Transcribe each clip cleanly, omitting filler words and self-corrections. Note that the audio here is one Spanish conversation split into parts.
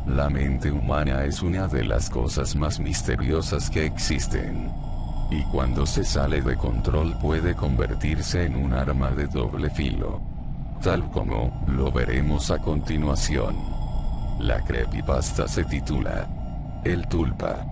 La mente humana es una de las cosas más misteriosas que existen. Y cuando se sale de control puede convertirse en un arma de doble filo. Tal como lo veremos a continuación. La creepypasta se titula El Tulpa.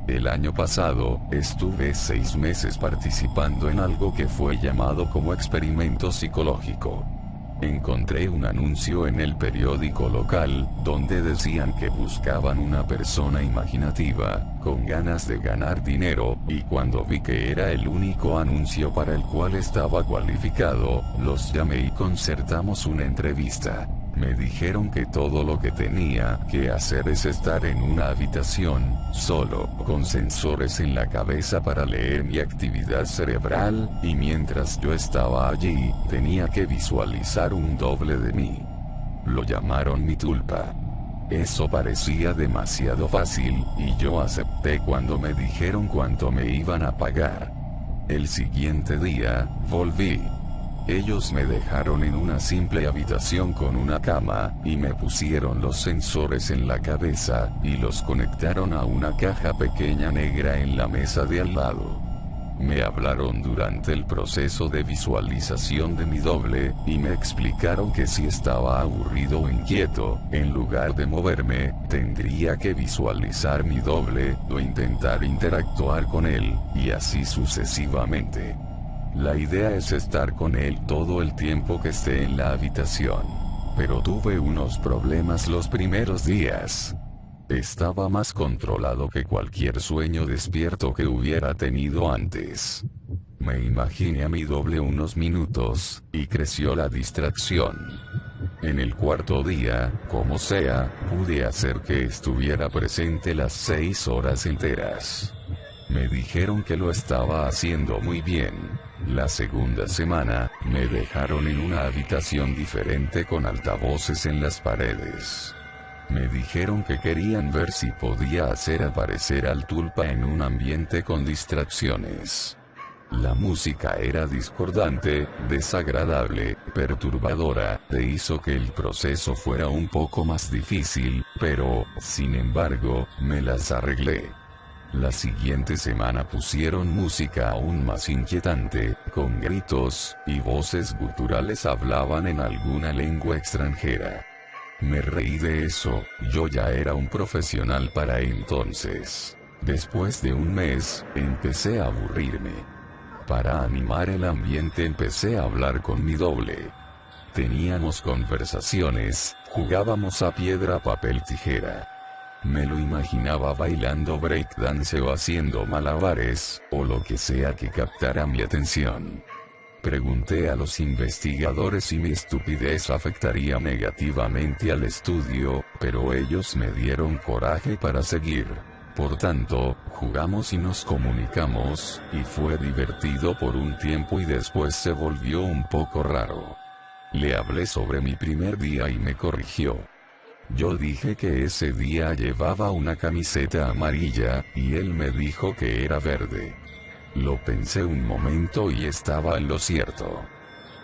El año pasado, estuve 6 meses participando en algo que fue llamado como experimento psicológico. Encontré un anuncio en el periódico local, donde decían que buscaban una persona imaginativa, con ganas de ganar dinero, y cuando vi que era el único anuncio para el cual estaba cualificado, los llamé y concertamos una entrevista. Me dijeron que todo lo que tenía que hacer es estar en una habitación, solo, con sensores en la cabeza para leer mi actividad cerebral, y mientras yo estaba allí, tenía que visualizar un doble de mí. Lo llamaron mi tulpa. Eso parecía demasiado fácil, y yo acepté cuando me dijeron cuánto me iban a pagar. El siguiente día, volví. Ellos me dejaron en una simple habitación con una cama, y me pusieron los sensores en la cabeza, y los conectaron a una caja pequeña negra en la mesa de al lado. Me hablaron durante el proceso de visualización de mi doble, y me explicaron que si estaba aburrido o inquieto, en lugar de moverme, tendría que visualizar mi doble, o intentar interactuar con él, y así sucesivamente. La idea es estar con él todo el tiempo que esté en la habitación. Pero tuve unos problemas los primeros días. Estaba más controlado que cualquier sueño despierto que hubiera tenido antes. Me imaginé a mi doble unos minutos, y creció la distracción. En el cuarto día, como sea, pude hacer que estuviera presente las 6 horas enteras. Me dijeron que lo estaba haciendo muy bien. La segunda semana, me dejaron en una habitación diferente con altavoces en las paredes. Me dijeron que querían ver si podía hacer aparecer al tulpa en un ambiente con distracciones. La música era discordante, desagradable, perturbadora, e hizo que el proceso fuera un poco más difícil, pero, sin embargo, me las arreglé. La siguiente semana pusieron música aún más inquietante, con gritos, y voces guturales hablaban en alguna lengua extranjera. Me reí de eso, yo ya era un profesional para entonces. Después de un mes, empecé a aburrirme. Para animar el ambiente empecé a hablar con mi doble. Teníamos conversaciones, jugábamos a piedra, papel, tijera. Me lo imaginaba bailando breakdance o haciendo malabares, o lo que sea que captara mi atención. Pregunté a los investigadores si mi estupidez afectaría negativamente al estudio, pero ellos me dieron coraje para seguir. Por tanto, jugamos y nos comunicamos, y fue divertido por un tiempo y después se volvió un poco raro. Le hablé sobre mi primer día y me corrigió. Yo dije que ese día llevaba una camiseta amarilla, y él me dijo que era verde. Lo pensé un momento y estaba en lo cierto.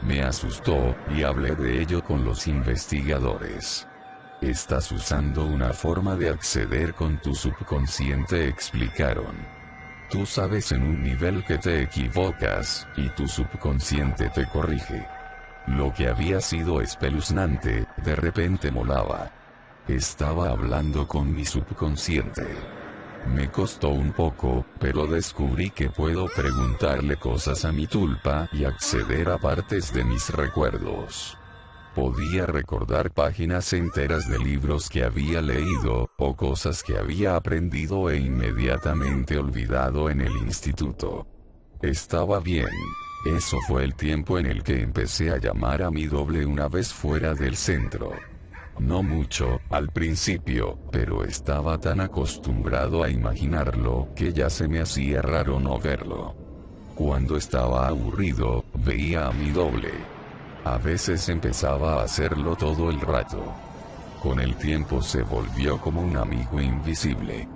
Me asustó, y hablé de ello con los investigadores. Estás usando una forma de acceder con tu subconsciente, explicaron. Tú sabes en un nivel que te equivocas, y tu subconsciente te corrige. Lo que había sido espeluznante, de repente molaba. Estaba hablando con mi subconsciente. Me costó un poco, pero descubrí que puedo preguntarle cosas a mi tulpa y acceder a partes de mis recuerdos. Podía recordar páginas enteras de libros que había leído, o cosas que había aprendido e inmediatamente olvidado en el instituto. Estaba bien. Eso fue el tiempo en el que empecé a llamar a mi doble una vez fuera del centro. No mucho, al principio, pero estaba tan acostumbrado a imaginarlo, que ya se me hacía raro no verlo. Cuando estaba aburrido, veía a mi doble. A veces empezaba a hacerlo todo el rato. Con el tiempo se volvió como un amigo invisible.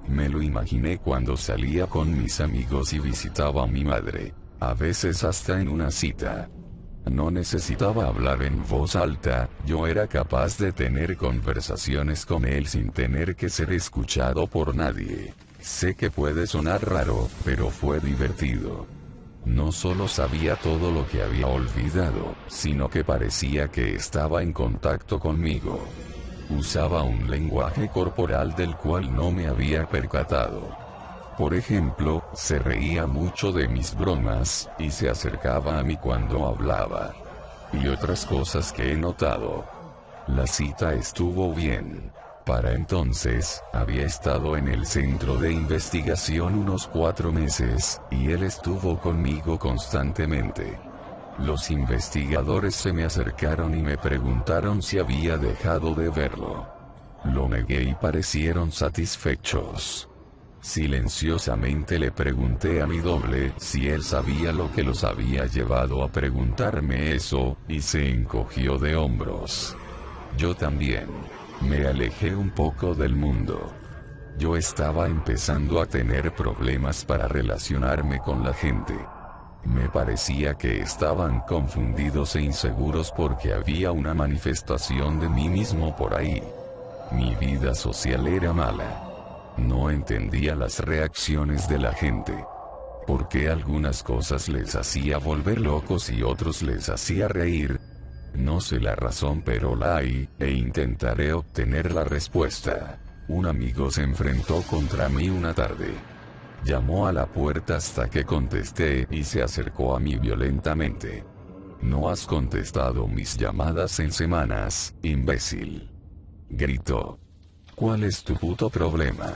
Me lo imaginé cuando salía con mis amigos y visitaba a mi madre. a veces hasta en una cita. No necesitaba hablar en voz alta, yo era capaz de tener conversaciones con él sin tener que ser escuchado por nadie. Sé que puede sonar raro, pero fue divertido. No solo sabía todo lo que había olvidado, sino que parecía que estaba en contacto conmigo. Usaba un lenguaje corporal del cual no me había percatado. Por ejemplo, se reía mucho de mis bromas, y se acercaba a mí cuando hablaba. Y otras cosas que he notado. La cita estuvo bien. Para entonces, había estado en el centro de investigación unos 4 meses, y él estuvo conmigo constantemente. Los investigadores se me acercaron y me preguntaron si había dejado de verlo. Lo negué y parecieron satisfechos. Silenciosamente le pregunté a mi doble si él sabía lo que los había llevado a preguntarme eso, y se encogió de hombros. Yo también. Me alejé un poco del mundo. Yo estaba empezando a tener problemas para relacionarme con la gente. Me parecía que estaban confundidos e inseguros porque había una manifestación de mí mismo por ahí. Mi vida social era mala. No entendía las reacciones de la gente. ¿Por qué algunas cosas les hacía volver locos y otros les hacía reír? No sé la razón, pero la hay, e intentaré obtener la respuesta. Un amigo se enfrentó contra mí una tarde. Llamó a la puerta hasta que contesté y se acercó a mí violentamente. «No has contestado mis llamadas en semanas, imbécil», gritó. «¿Cuál es tu puto problema?»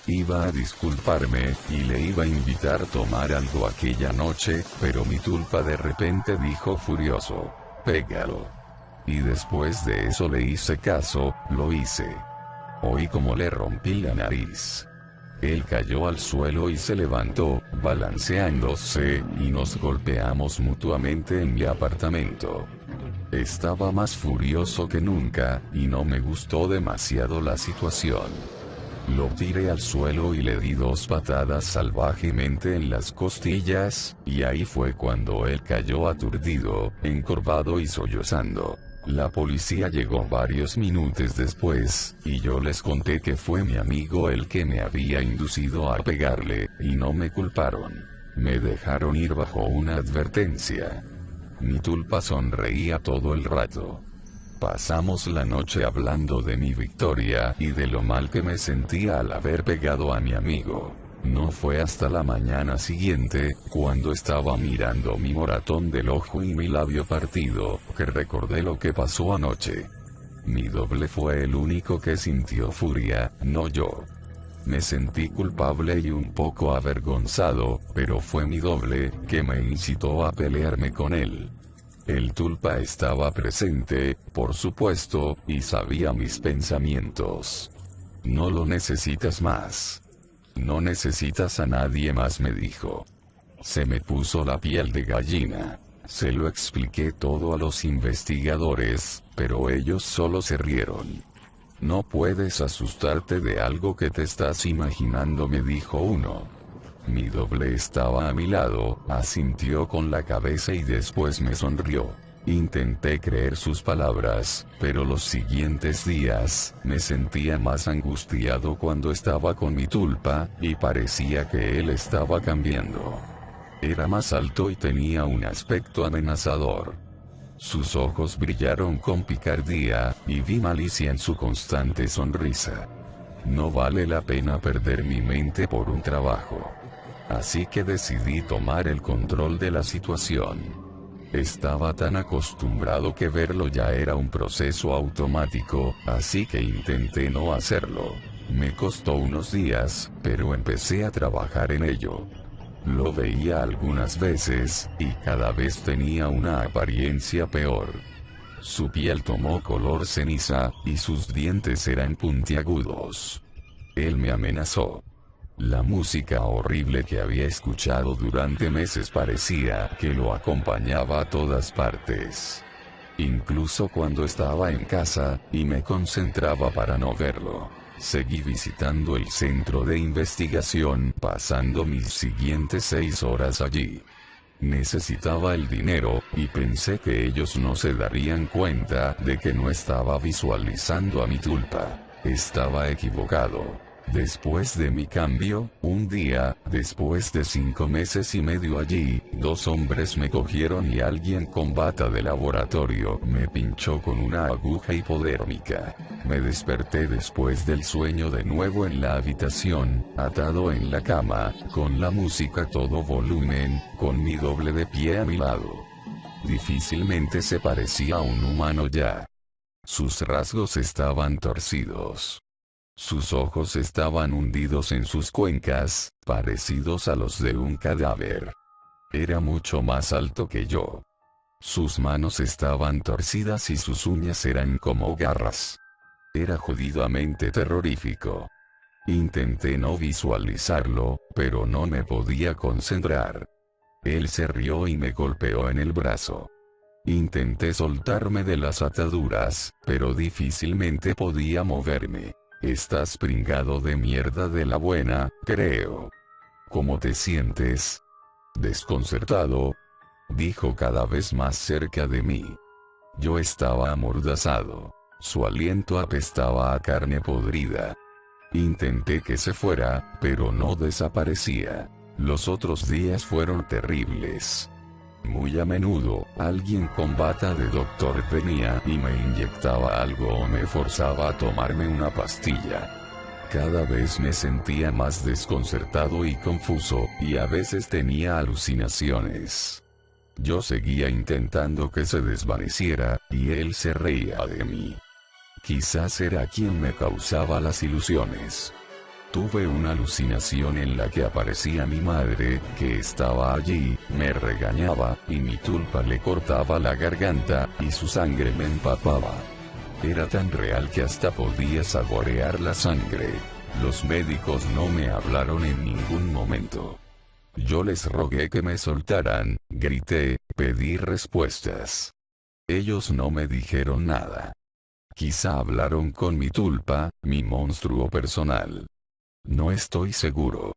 Iba a disculparme, y le iba a invitar a tomar algo aquella noche, pero mi tulpa de repente dijo furioso: «Pégalo». Y después de eso le hice caso, lo hice. Oí como le rompí la nariz. Él cayó al suelo y se levantó, balanceándose, y nos golpeamos mutuamente en mi apartamento. Estaba más furioso que nunca, y no me gustó demasiado la situación. Lo tiré al suelo y le di 2 patadas salvajemente en las costillas, y ahí fue cuando él cayó aturdido, encorvado y sollozando. La policía llegó varios minutos después, y yo les conté que fue mi amigo el que me había inducido a pegarle, y no me culparon. Me dejaron ir bajo una advertencia. Mi tulpa sonreía todo el rato. Pasamos la noche hablando de mi victoria y de lo mal que me sentía al haber pegado a mi amigo. No fue hasta la mañana siguiente, cuando estaba mirando mi moratón del ojo y mi labio partido, que recordé lo que pasó anoche. Mi doble fue el único que sintió furia, no yo. Me sentí culpable y un poco avergonzado, pero fue mi doble que me incitó a pelearme con él. El tulpa estaba presente, por supuesto, y sabía mis pensamientos. No lo necesitas más. No necesitas a nadie más, me dijo. Se me puso la piel de gallina. Se lo expliqué todo a los investigadores, pero ellos solo se rieron. No puedes asustarte de algo que te estás imaginando, me dijo uno. Mi doble estaba a mi lado, asintió con la cabeza y después me sonrió. Intenté creer sus palabras, pero los siguientes días, me sentía más angustiado cuando estaba con mi tulpa, y parecía que él estaba cambiando. Era más alto y tenía un aspecto amenazador. Sus ojos brillaron con picardía, y vi malicia en su constante sonrisa. No vale la pena perder mi mente por un trabajo. Así que decidí tomar el control de la situación. Estaba tan acostumbrado que verlo ya era un proceso automático, así que intenté no hacerlo. Me costó unos días, pero empecé a trabajar en ello. Lo veía algunas veces, y cada vez tenía una apariencia peor. Su piel tomó color ceniza, y sus dientes eran puntiagudos. Él me amenazó. La música horrible que había escuchado durante meses parecía que lo acompañaba a todas partes. Incluso cuando estaba en casa, y me concentraba para no verlo. Seguí visitando el centro de investigación, pasando mis siguientes 6 horas allí. Necesitaba el dinero, y pensé que ellos no se darían cuenta de que no estaba visualizando a mi tulpa. Estaba equivocado. Después de mi cambio, un día, después de 5 meses y medio allí, 2 hombres me cogieron y alguien con bata de laboratorio me pinchó con una aguja hipodérmica. Me desperté después del sueño de nuevo en la habitación, atado en la cama, con la música a todo volumen, con mi doble de pie a mi lado. Difícilmente se parecía a un humano ya. Sus rasgos estaban torcidos. Sus ojos estaban hundidos en sus cuencas, parecidos a los de un cadáver. Era mucho más alto que yo. Sus manos estaban torcidas y sus uñas eran como garras. Era jodidamente terrorífico. Intenté no visualizarlo, pero no me podía concentrar. Él se rió y me golpeó en el brazo. Intenté soltarme de las ataduras, pero difícilmente podía moverme. Estás pringado de mierda de la buena, creo. ¿Cómo te sientes? Desconcertado, dijo cada vez más cerca de mí. Yo estaba amordazado. Su aliento apestaba a carne podrida. Intenté que se fuera, pero no desaparecía. Los otros días fueron terribles. Muy a menudo, alguien con bata de doctor venía y me inyectaba algo o me forzaba a tomarme una pastilla. Cada vez me sentía más desconcertado y confuso, y a veces tenía alucinaciones. Yo seguía intentando que se desvaneciera, y él se reía de mí. Quizás era quien me causaba las ilusiones. Tuve una alucinación en la que aparecía mi madre, que estaba allí, me regañaba, y mi tulpa le cortaba la garganta, y su sangre me empapaba. Era tan real que hasta podía saborear la sangre. Los médicos no me hablaron en ningún momento. Yo les rogué que me soltaran, grité, pedí respuestas. Ellos no me dijeron nada. Quizá hablaron con mi tulpa, mi monstruo personal. No estoy seguro.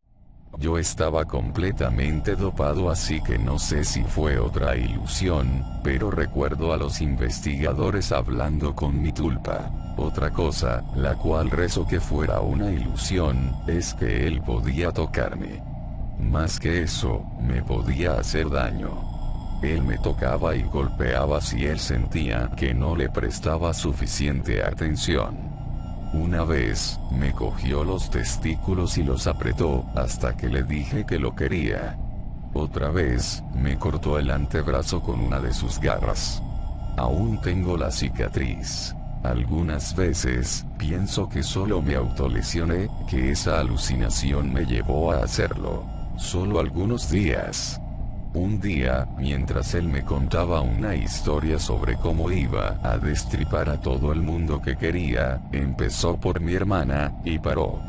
Yo estaba completamente dopado, así que no sé si fue otra ilusión, pero recuerdo a los investigadores hablando con mi tulpa. Otra cosa, la cual rezo que fuera una ilusión, es que él podía tocarme. Más que eso, me podía hacer daño. Él me tocaba y golpeaba si él sentía que no le prestaba suficiente atención. Una vez, me cogió los testículos y los apretó, hasta que le dije que lo quería. Otra vez, me cortó el antebrazo con una de sus garras. Aún tengo la cicatriz. Algunas veces, pienso que solo me autolesioné, que esa alucinación me llevó a hacerlo. Solo algunos días. Un día, mientras él me contaba una historia sobre cómo iba a destripar a todo el mundo que quería, empezó por mi hermana, y paró.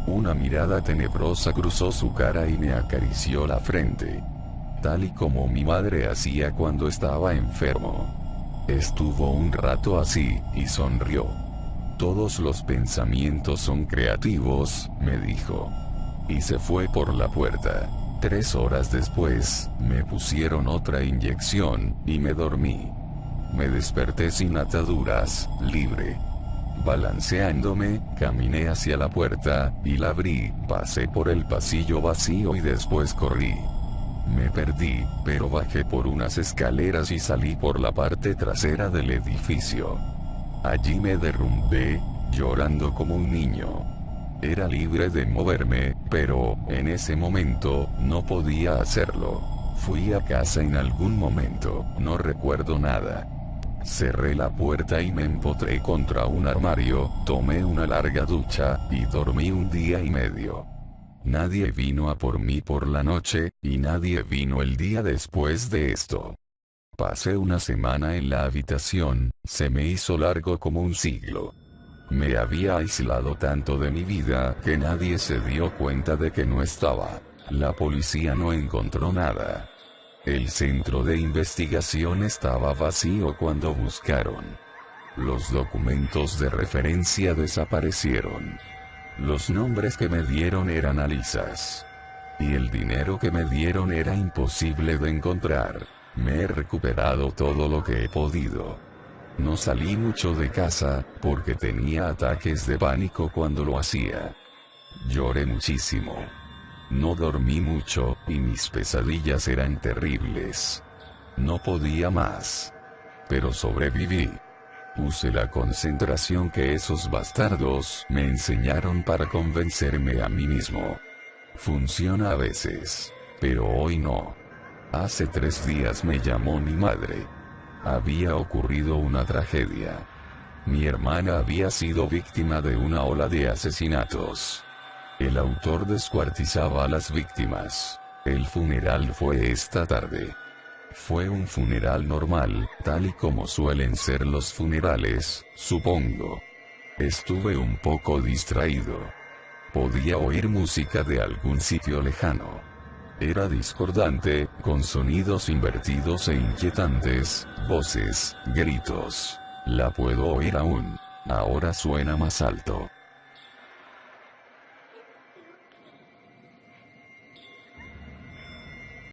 Una mirada tenebrosa cruzó su cara y me acarició la frente. Tal y como mi madre hacía cuando estaba enfermo. Estuvo un rato así, y sonrió. Todos los pensamientos son creativos, me dijo. Y se fue por la puerta. 3 horas después, me pusieron otra inyección, y me dormí. Me desperté sin ataduras, libre. Balanceándome, caminé hacia la puerta, y la abrí, pasé por el pasillo vacío y después corrí. Me perdí, pero bajé por unas escaleras y salí por la parte trasera del edificio. Allí me derrumbé, llorando como un niño. Era libre de moverme, pero, en ese momento, no podía hacerlo. Fui a casa en algún momento, no recuerdo nada. Cerré la puerta y me empotré contra un armario, tomé una larga ducha, y dormí 1 día y medio. Nadie vino a por mí por la noche, y nadie vino el día después de esto. Pasé una semana en la habitación, se me hizo largo como un siglo. Me había aislado tanto de mi vida que nadie se dio cuenta de que no estaba. La policía no encontró nada. El centro de investigación estaba vacío cuando buscaron. Los documentos de referencia desaparecieron. Los nombres que me dieron eran alisas. Y el dinero que me dieron era imposible de encontrar. Me he recuperado todo lo que he podido. No salí mucho de casa, porque tenía ataques de pánico cuando lo hacía. Lloré muchísimo. No dormí mucho, y mis pesadillas eran terribles. No podía más. Pero sobreviví. Usé la concentración que esos bastardos me enseñaron para convencerme a mí mismo. Funciona a veces. Pero hoy no. Hace 3 días me llamó mi madre. Había ocurrido una tragedia. Mi hermana había sido víctima de una ola de asesinatos. El autor descuartizaba a las víctimas. El funeral fue esta tarde. Fue un funeral normal, tal y como suelen ser los funerales, supongo. Estuve un poco distraído. Podía oír música de algún sitio lejano. Era discordante, con sonidos invertidos e inquietantes, voces, gritos. La puedo oír aún. Ahora suena más alto.